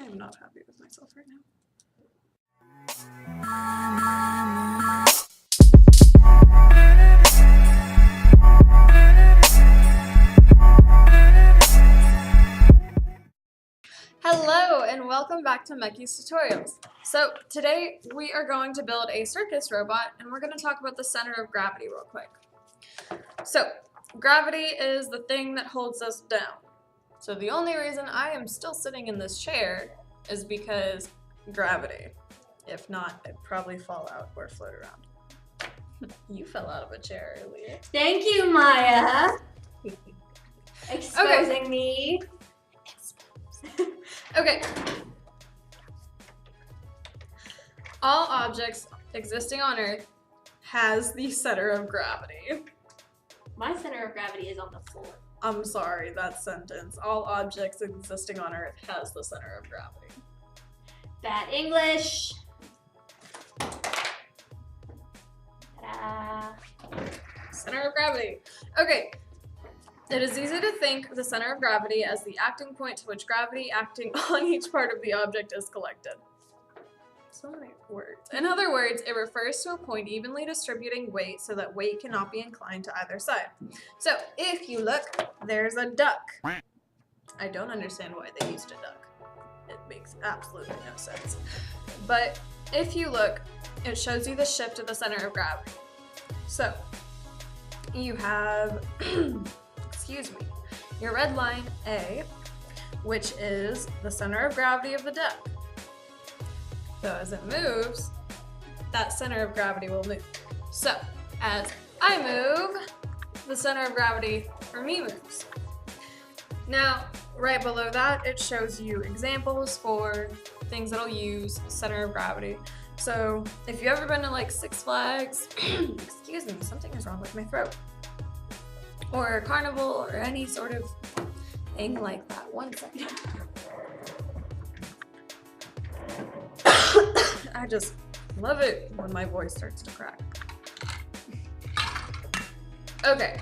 I am not happy with myself right now. Hello and welcome back to Meki's Tutorials. So today we are going to build a circus robot and we're going to talk about the center of gravity real quick. So gravity is the thing that holds us down. So the only reason I am still sitting in this chair is because gravity. If not, I'd probably fall out or float around. You fell out of a chair earlier. Thank you, Maya. Exposing me. Okay. All objects existing on Earth has the center of gravity. My center of gravity is on the floor. I'm sorry, that sentence. All objects existing on Earth has the center of gravity. Bad English. Ta-da. Center of gravity. Okay. It is easy to think of the center of gravity as the acting point to which gravity acting on each part of the object is collected. So many words. In other words, it refers to a point evenly distributing weight so that weight cannot be inclined to either side. So if you look, there's a duck. I don't understand why they used a duck. It makes absolutely no sense. But if you look, it shows you the shift of the center of gravity. So you have, excuse me, your red line A, which is the center of gravity of the duck. So as it moves, that center of gravity will move. So as I move, the center of gravity for me moves. Now, right below that, it shows you examples for things that'll use center of gravity. So if you've ever been to like Six Flags, excuse me, something is wrong with my throat, or a carnival or any sort of thing like that. One second. I just love it when my voice starts to crack. Okay.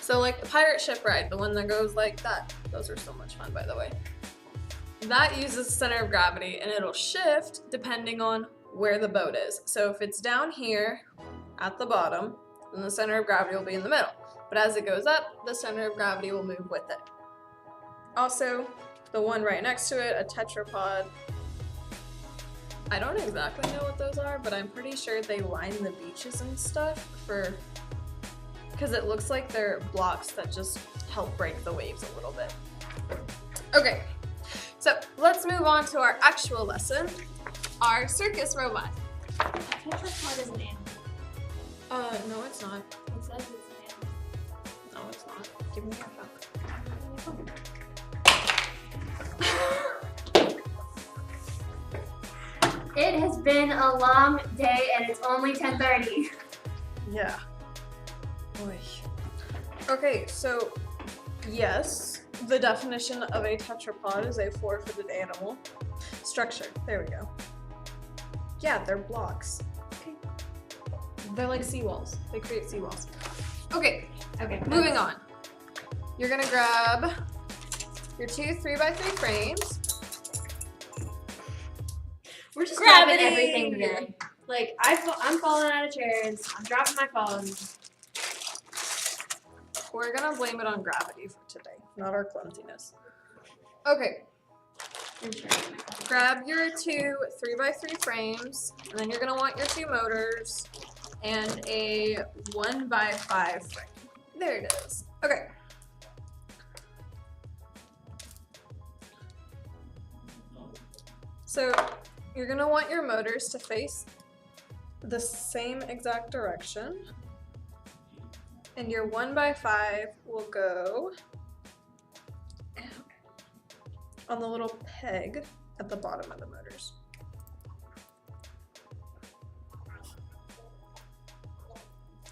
So like the pirate ship ride, the one that goes like that. Those are so much fun, by the way. That uses the center of gravity and it'll shift depending on where the boat is. So if it's down here at the bottom, then the center of gravity will be in the middle. But as it goes up, the center of gravity will move with it. Also, the one right next to it, a tetrapod. I don't exactly know what those are, but I'm pretty sure they line the beaches and stuff because it looks like they're blocks that just help break the waves a little bit. Okay, so let's move on to our actual lesson, our circus robot. Tetrapod is an animal. No it's not. It says it's an animal. No it's not. Give me your phone. It has been a long day and it's only 10:30. Yeah. Oy. Okay, so yes, the definition of a tetrapod is a four-footed animal. Structure, there we go. Yeah, they're blocks. Okay. They're like seawalls. They create seawalls. Okay, moving on. You're gonna grab your two 3x3 frames. We're just grabbing everything today. Like, I'm falling out of chairs. I'm dropping my phone. We're gonna blame it on gravity for today, not our clumsiness. Okay. Grab your two 3x3 frames, and then you're gonna want your two motors and a 1x5 frame. There it is. Okay. So you're gonna want your motors to face the same exact direction, and your 1x5 will go on the little peg at the bottom of the motors.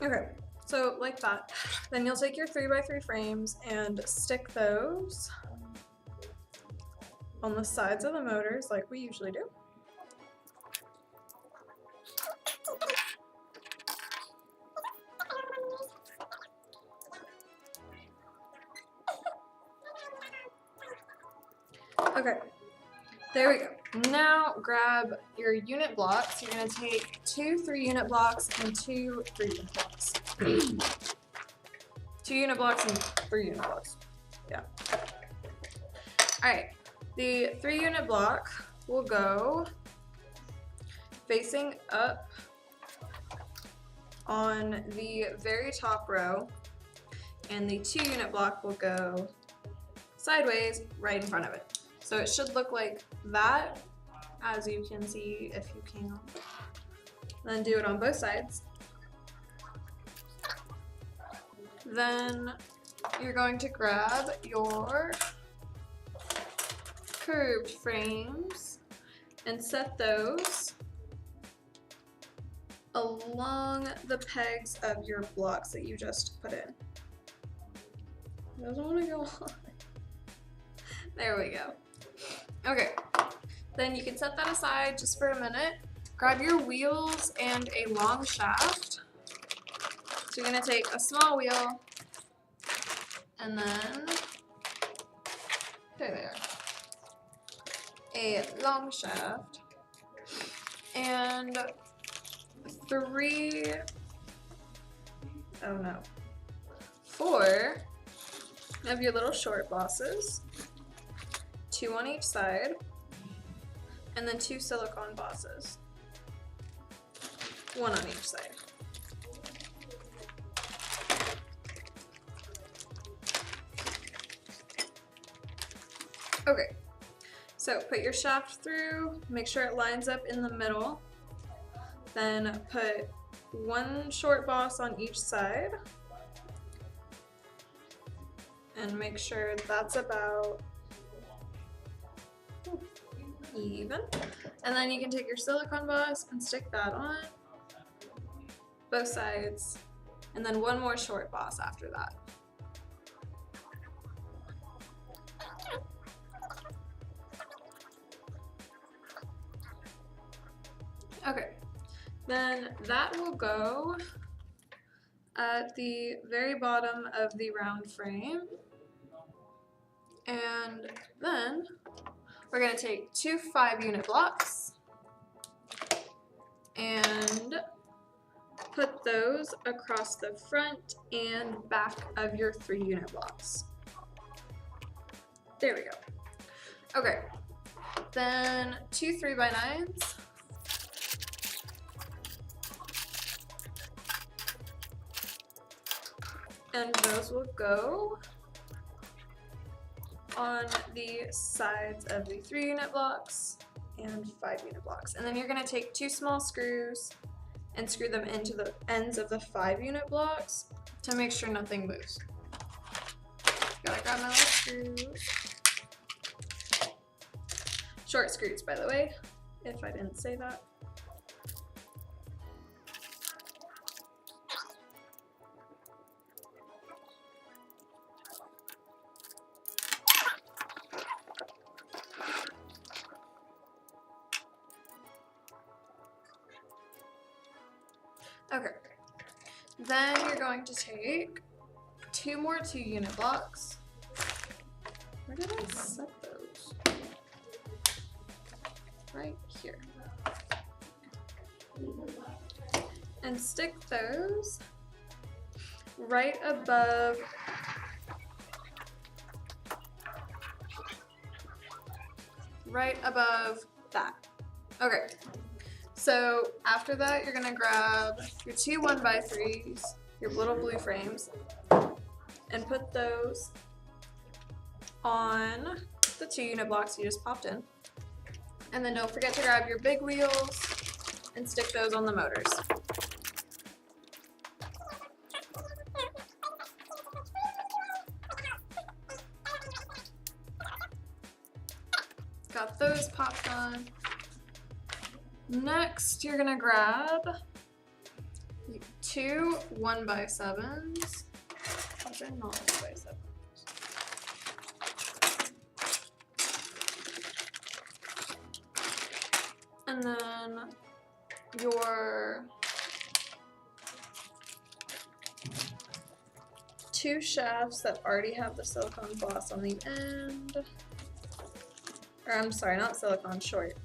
Okay, so like that. Then you'll take your 3x3 frames and stick those on the sides of the motors like we usually do. Okay, there we go. Now grab your unit blocks. You're gonna take 2 3-unit blocks and 2 3-unit blocks. 2 unit blocks and 3 unit blocks. Yeah. Alright, the 3-unit block will go facing up on the very top row, and the 2-unit block will go sideways right in front of it. So it should look like that, as you can see if you can. Then do it on both sides. Then you're going to grab your curved frames and set those along the pegs of your blocks that you just put in. It doesn't want to go on. There we go. Okay, then you can set that aside just for a minute. Grab your wheels and a long shaft. So you're gonna take a small wheel and then, there they are, a long shaft and 4 of your little short bosses, 2 on each side, and then 2 silicone bosses, 1 on each side. Okay, so put your shaft through, make sure it lines up in the middle, then put 1 short boss on each side, and make sure that's about even. And then you can take your silicone boss and stick that on both sides, and then 1 more short boss after that. Okay, then that will go at the very bottom of the round frame. And then we're going to take 2 5-unit blocks and put those across the front and back of your 3-unit blocks. There we go. Okay, then 2 3x9s. And those will go on the sides of the 3-unit blocks and 5-unit blocks. And then you're gonna take 2 small screws and screw them into the ends of the 5-unit blocks to make sure nothing moves. Gotta grab my little screws. Short screws, by the way, if I didn't say that. Okay, then you're going to take 2 more 2-unit blocks. Where did I set those? Right here. And stick those right above that. Okay. So after that, you're gonna grab your 2 1x3s, your little blue frames, and put those on the 2-unit blocks you just popped in. And then don't forget to grab your big wheels and stick those on the motors. Got those popped on. Next, you're gonna grab 2 1x7s. These are not 1x7s. And then your 2 shafts that already have the silicone boss on the end. Or I'm sorry, not silicone, short.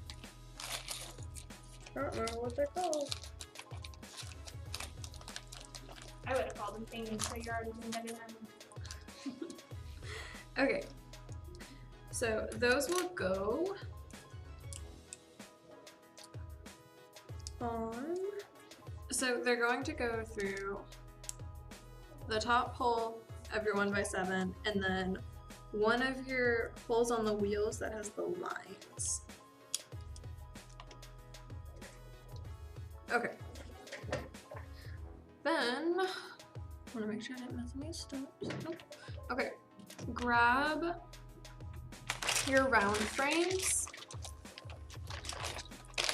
I don't remember what they're called. I would have called them thingies, so you're already doing better than me. Okay. So those will go on. So they're going to go through the top hole of your 1x7 and then one of your holes on the wheels that has the lines. Okay. Then, I want to make sure I didn't miss any steps. Nope. Okay. Grab your round frames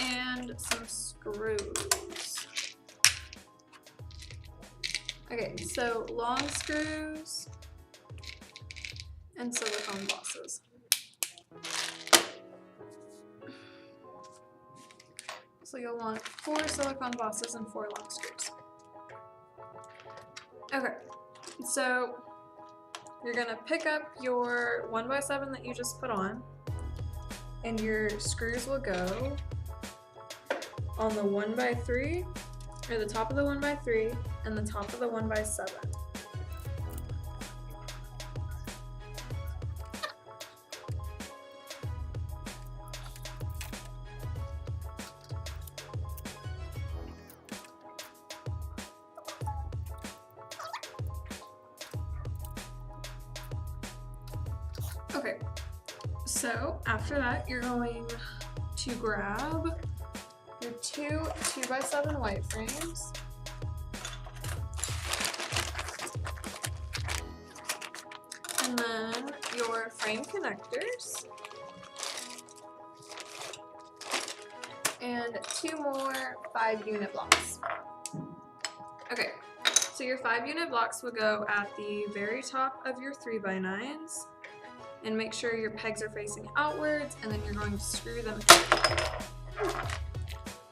and some screws. Okay, so long screws and silicone bosses. So you'll want 4 silicone bosses and 4 long screws. Okay, so you're gonna pick up your 1x7 that you just put on, and your screws will go on the 1x3, or the top of the 1x3, and the top of the 1x7. Okay, so after that, you're going to grab your 2 2x7 white frames. And then your frame connectors. And 2 more 5-unit blocks. Okay, so your 5-unit blocks will go at the very top of your 3x9s. And make sure your pegs are facing outwards, and then you're going to screw them in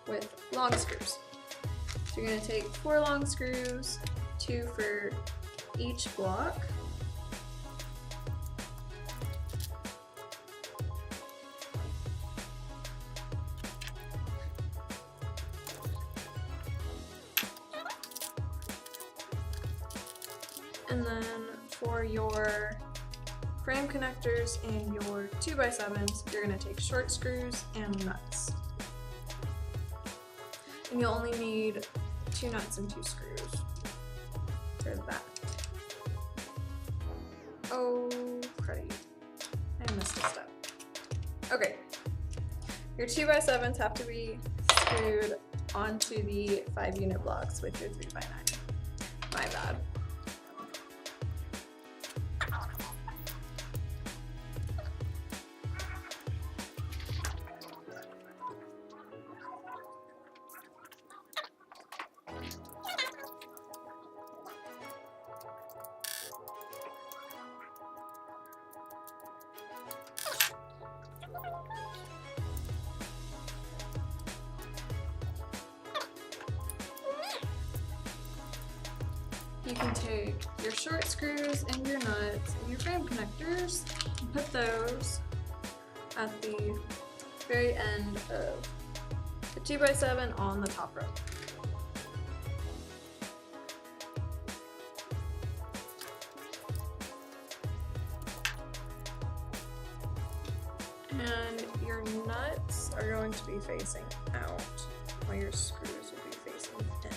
with long screws. So you're going to take 4 long screws, 2 for each block. And then for your frame connectors and your 2x7s, you're going to take short screws and nuts. And you'll only need 2 nuts and 2 screws for that. Oh, cruddy. I missed a step. Okay. Your 2x7s have to be screwed onto the 5-unit blocks with your 3x9. My bad. You can take your short screws and your nuts and your frame connectors and put those at the very end of the 2x7 on the top row. And your nuts are going to be facing out while your screws will be facing in.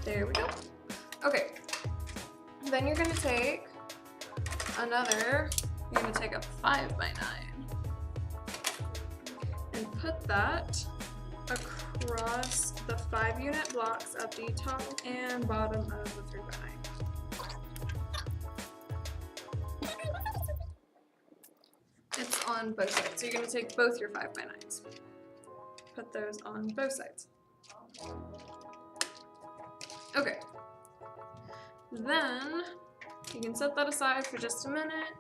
There we go. Okay, then you're gonna take you're gonna take a 5x9 and put that across the 5-unit blocks at the top and bottom of the 3x9. It's on both sides, so you're gonna take both your 5x9s. Put those on both sides. Okay, then you can set that aside for just a minute,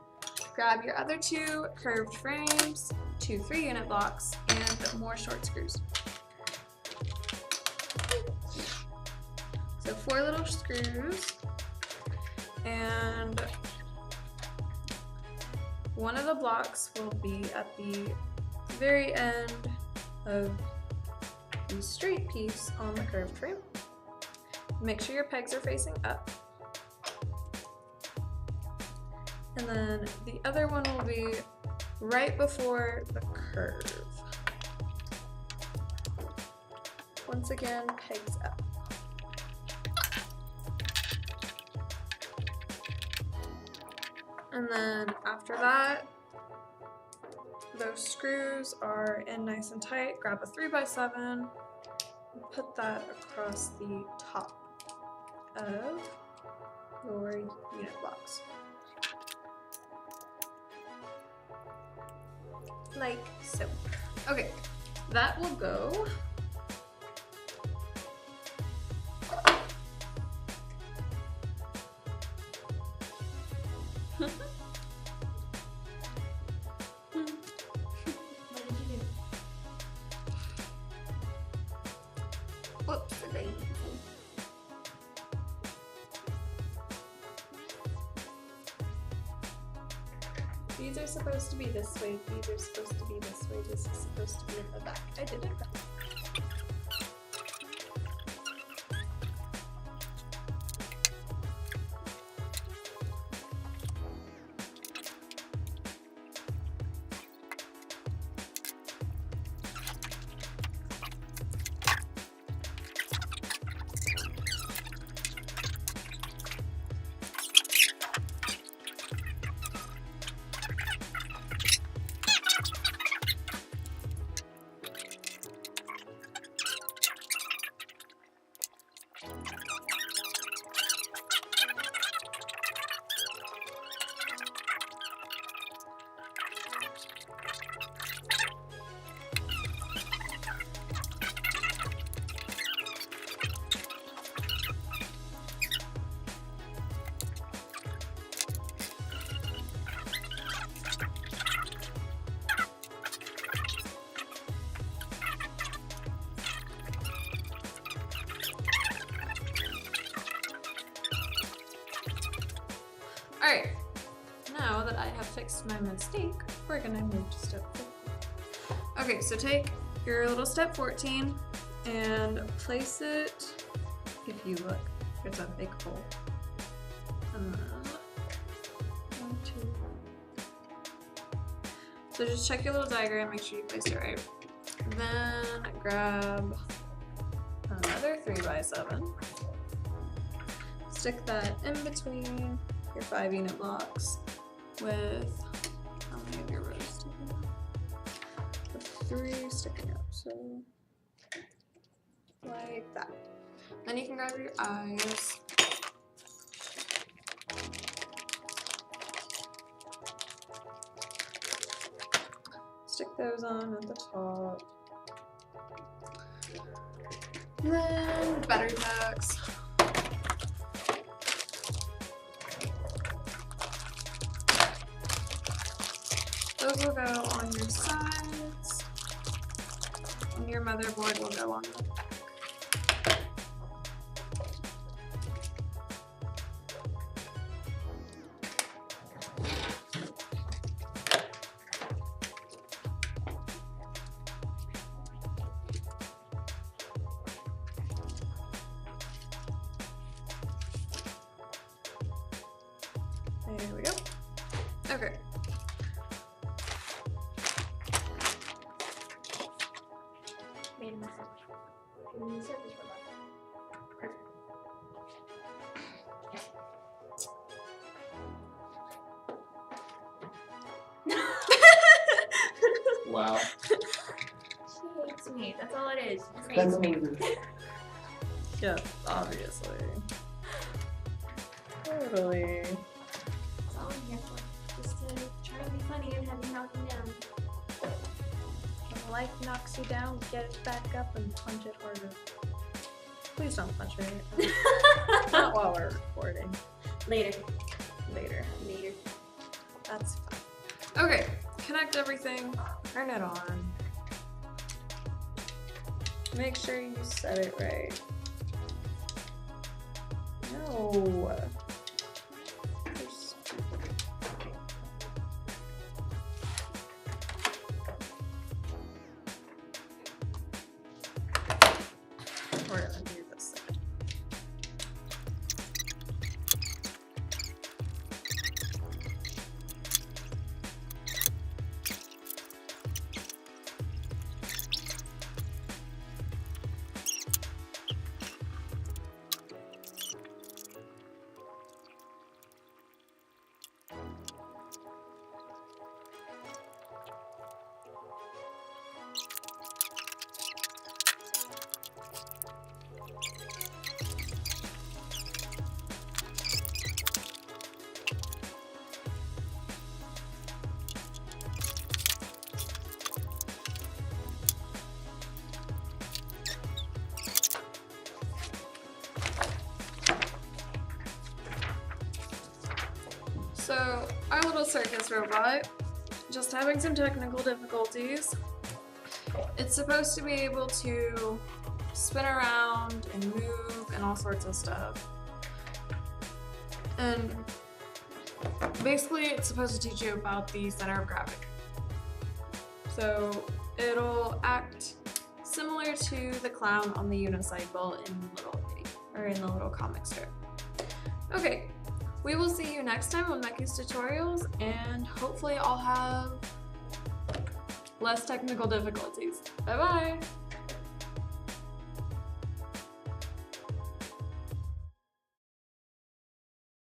grab your other 2 curved frames, 2 3-unit blocks, and more short screws. So 4 little screws, and one of the blocks will be at the very end of the straight piece on the curved frame. Make sure your pegs are facing up. And then the other one will be right before the curve. Once again, pegs up. And then after that, those screws are in nice and tight. Grab a 3x7 and put that across the top of your unit blocks. Like so. Okay, that will go What did you do? whoops, a daisy. These are supposed to be this way, these are supposed to be this way, this is supposed to be in the back. I did it right. Alright, now that I have fixed my mistake, we're gonna move to step 15. Okay, so take your little step 14 and place it, if you look, it's a big hole. And then 1, 2. So just check your little diagram, make sure you placed it right. Then grab another 3x7. Stick that in between your 5 unit blocks with, how many of your rows sticking up? With 3 sticking up, so like that. Then you can grab your eyes. Stick those on at the top. Then battery packs. Those will go on your sides, and your motherboard will go on the back. There we go. Okay. Made a message. Can you set this for us? Wow. She hates me. That's all it is. She just That's hates me. amazing. Yeah, obviously. Totally. That's all I'm here for. Just to try to be funny and have you knock me down. When life knocks you down, get it back up and punch it harder. Please don't punch me. Not while we're recording. Later. Later. Later. That's fine. Okay, connect everything. Turn it on. Make sure you set it right. No. You're stupid. So our little circus robot, just having some technical difficulties. It's supposed to be able to spin around and move and all sorts of stuff. And basically it's supposed to teach you about the center of gravity. So it'll act similar to the clown on the unicycle in the little comic strip. Okay, we will see you next time on Meki's tutorials, and hopefully I'll have less technical difficulties. Bye bye!